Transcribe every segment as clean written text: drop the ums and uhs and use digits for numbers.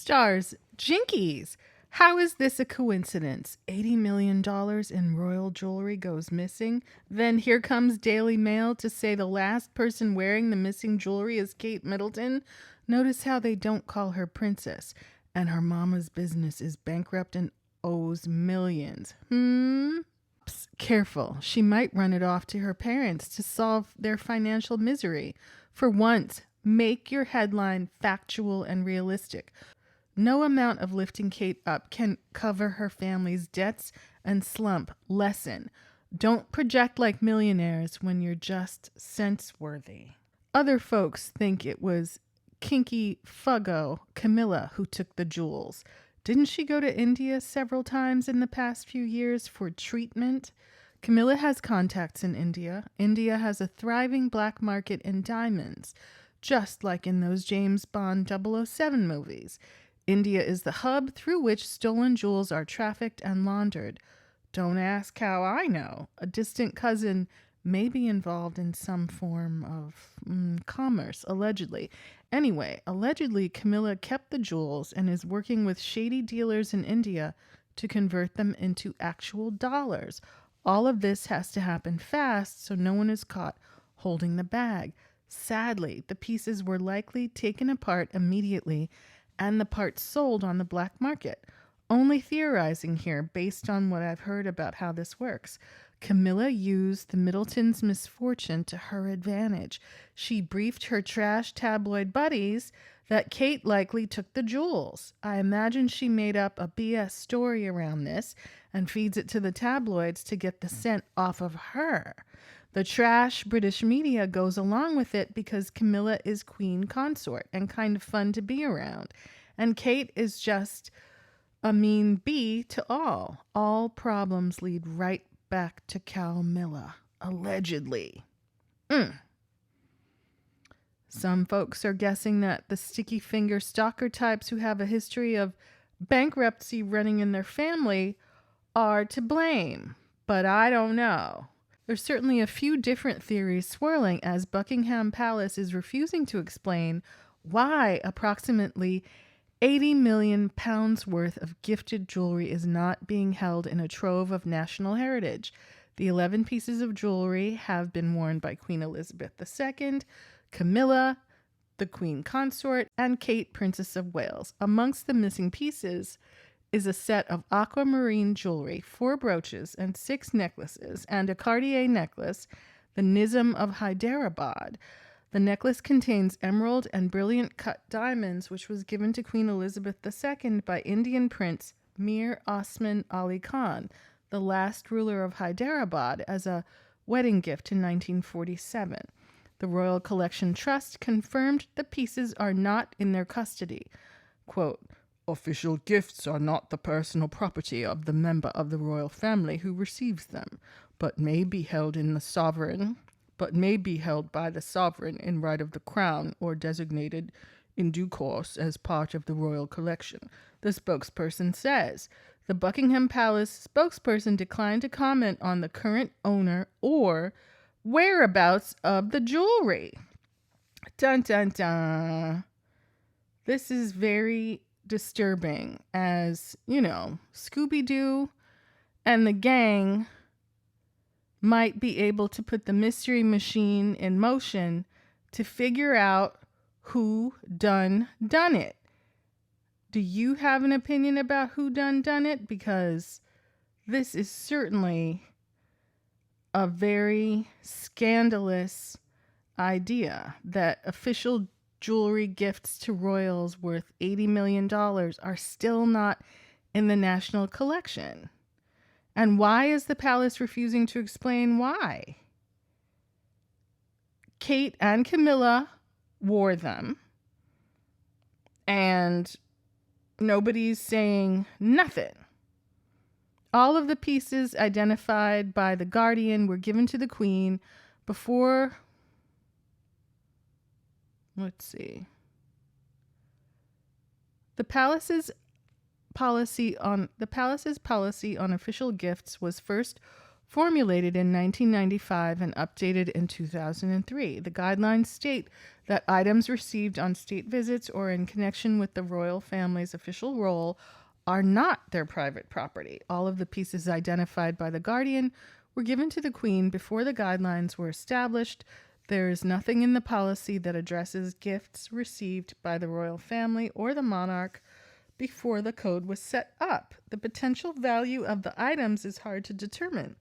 Stars, Jinkies. How is this a coincidence? $80 million in royal jewelry goes missing. Then here comes Daily Mail to say the last person wearing the missing jewelry is Kate Middleton. Notice how they don't call her princess. And her mama's business is bankrupt and owes millions. Psst, careful. She might run it off to her parents to solve their financial misery. For once, make your headline factual and realistic. No amount of lifting Kate up can cover her family's debts and slump. Lesson: don't project like millionaires when you're just sense-worthy. Other folks think it was kinky fuggo Camilla who took the jewels. Didn't she go to India several times in the past few years for treatment? Camilla has contacts in India. India has a thriving black market in diamonds, just like in those James Bond 007 movies. India is the hub through which stolen jewels are trafficked and laundered. Don't ask how I know. A distant cousin may be involved in some form of commerce, allegedly. Anyway, allegedly, Camilla kept the jewels and is working with shady dealers in India to convert them into actual dollars. All of this has to happen fast so no one is caught holding the bag. Sadly, the pieces were likely taken apart immediately and the parts sold on the black market. Only theorizing here based on what I've heard about how this works. Camilla used the Middletons' misfortune to her advantage. She briefed her trash tabloid buddies that Kate likely took the jewels. I imagine she made up a BS story around this and feeds it to the tabloids to get the scent off of her. The trash British media goes along with it because Camilla is queen consort and kind of fun to be around. And Kate is just a mean bee to all. All problems lead right back to Camilla, allegedly. Some folks are guessing that the sticky finger stalker types who have a history of bankruptcy running in their family are to blame, but I don't know. There's certainly a few different theories swirling as Buckingham Palace is refusing to explain why approximately 80 million pounds worth of gifted jewelry is not being held in a trove of national heritage. The 11 pieces of jewelry have been worn by Queen Elizabeth II, Camilla, the Queen Consort, and Kate, Princess of Wales. Amongst the missing pieces is a set of aquamarine jewelry, 4 brooches and 6 necklaces, and a Cartier necklace, the Nizam of Hyderabad. The necklace contains emerald and brilliant cut diamonds, which was given to Queen Elizabeth II by Indian Prince Mir Osman Ali Khan, the last ruler of Hyderabad, as a wedding gift in 1947. The Royal Collection Trust confirmed the pieces are not in their custody. Quote, "Official gifts are not the personal property of the member of the royal family who receives them, but may be held by the sovereign in right of the crown or designated in due course as part of the royal collection," the spokesperson says. The Buckingham Palace spokesperson declined to comment on the current owner or whereabouts of the jewelry. Dun dun dun. This is very disturbing, as, you know, Scooby-Doo and the gang might be able to put the mystery machine in motion to figure out who done it. Do you have an opinion about who done it? Because this is certainly a very scandalous idea that official jewelry gifts to royals worth $80 million are still not in the national collection. And why is the palace refusing to explain why? Kate and Camilla wore them, and nobody's saying nothing. All of the pieces identified by the Guardian were given to the Queen before, let's see. The palace's policy on official gifts was first formulated in 1995 and updated in 2003. The guidelines state that items received on state visits or in connection with the royal family's official role are not their private property. All of the pieces identified by the Guardian were given to the Queen before the guidelines were established. There is nothing in the policy that addresses gifts received by the royal family or the monarch before the code was set up. The potential value of the items is hard to determine.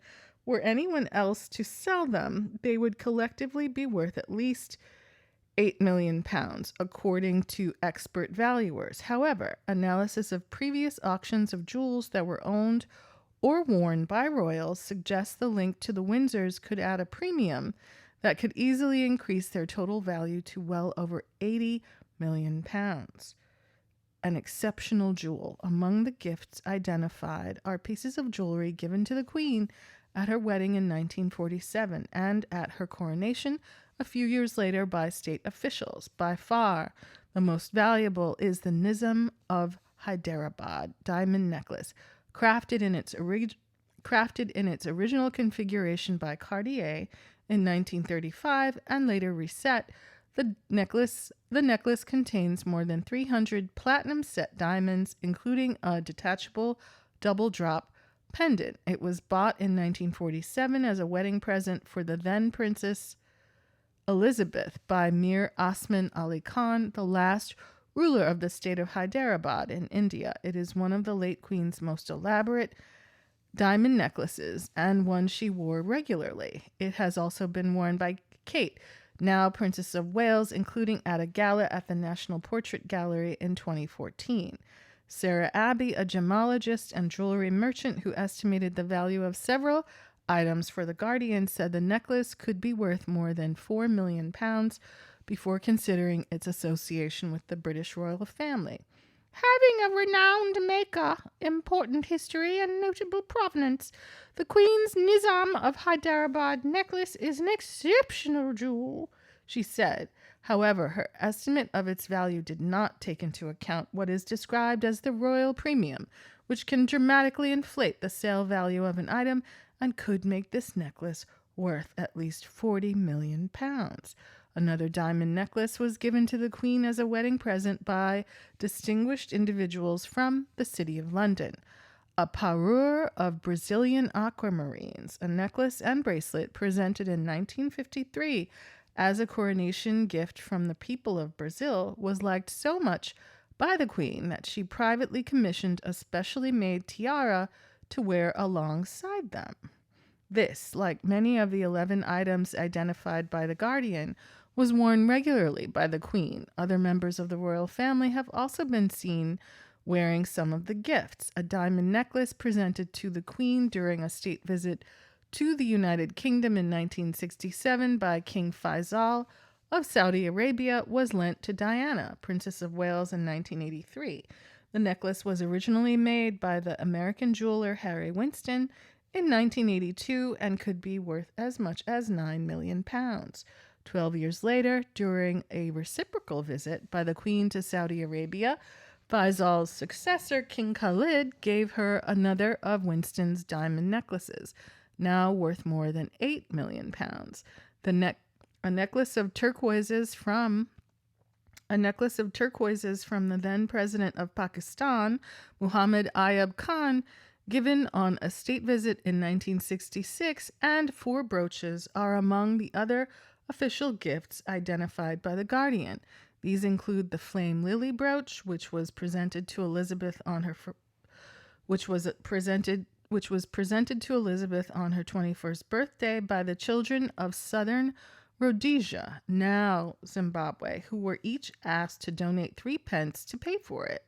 Were anyone else to sell them, they would collectively be worth at least £8 million, according to expert valuers. However, analysis of previous auctions of jewels that were owned or worn by royals suggests the link to the Windsors could add a premium that could easily increase their total value to well over £80 million. An exceptional jewel. Among the gifts identified are pieces of jewelry given to the Queen at her wedding in 1947 and at her coronation a few years later by state officials. By far, the most valuable is the Nizam of Hyderabad diamond necklace, crafted in its original configuration by Cartier in 1935 and later reset. The necklace contains more than 300 platinum set diamonds, including a detachable double drop pendant. It was bought in 1947 as a wedding present for the then Princess Elizabeth by Mir Osman Ali Khan, the last ruler of the state of Hyderabad in India. It is one of the late Queen's most elaborate diamond necklaces and one she wore regularly. It has also been worn by Kate, now Princess of Wales, including at a gala at the National Portrait Gallery in 2014. Sarah Abbey, a gemologist and jewelry merchant who estimated the value of several items for The Guardian, said the necklace could be worth more than £4 million before considering its association with the British royal family. Having a renowned maker, important history, and notable provenance, the Queen's Nizam of Hyderabad necklace is an exceptional jewel, she said. However, her estimate of its value did not take into account what is described as the royal premium, which can dramatically inflate the sale value of an item and could make this necklace worth at least £40 million. Another diamond necklace was given to the Queen as a wedding present by distinguished individuals from the City of London. A parure of Brazilian aquamarines, a necklace and bracelet presented in 1953 as a coronation gift from the people of Brazil, was liked so much by the Queen that she privately commissioned a specially made tiara to wear alongside them. This, like many of the 11 items identified by The Guardian, was worn regularly by the Queen. Other members of the royal family have also been seen wearing some of the gifts. A diamond necklace presented to the Queen during a state visit to the United Kingdom in 1967 by King Faisal of Saudi Arabia was lent to Diana, Princess of Wales, in 1983. The necklace was originally made by the American jeweler Harry Winston in 1982 and could be worth as much as £9 million. 12 years later, during a reciprocal visit by the Queen to Saudi Arabia, Faisal's successor, King Khalid, gave her another of Winston's diamond necklaces, now worth more than £8 million. A necklace of turquoises from the then president of Pakistan, Muhammad Ayub Khan, given on a state visit in 1966, and 4 brooches are among the other official gifts identified by The Guardian. These include the flame lily brooch, which was presented to Elizabeth on her 21st birthday by the children of Southern Rhodesia, now Zimbabwe, who were each asked to donate 3 pence to pay for it.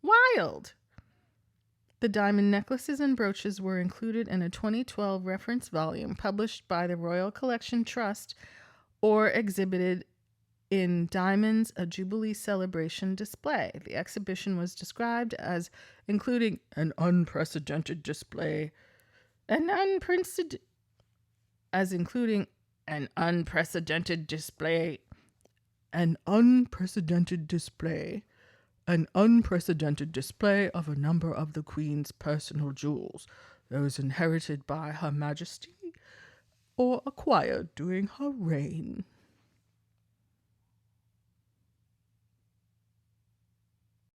Wild! The diamond necklaces and brooches were included in a 2012 reference volume published by the Royal Collection Trust or exhibited in Diamonds, a Jubilee Celebration display. The exhibition was described as including an unprecedented display of a number of the Queen's personal jewels, those inherited by Her Majesty or acquired during her reign.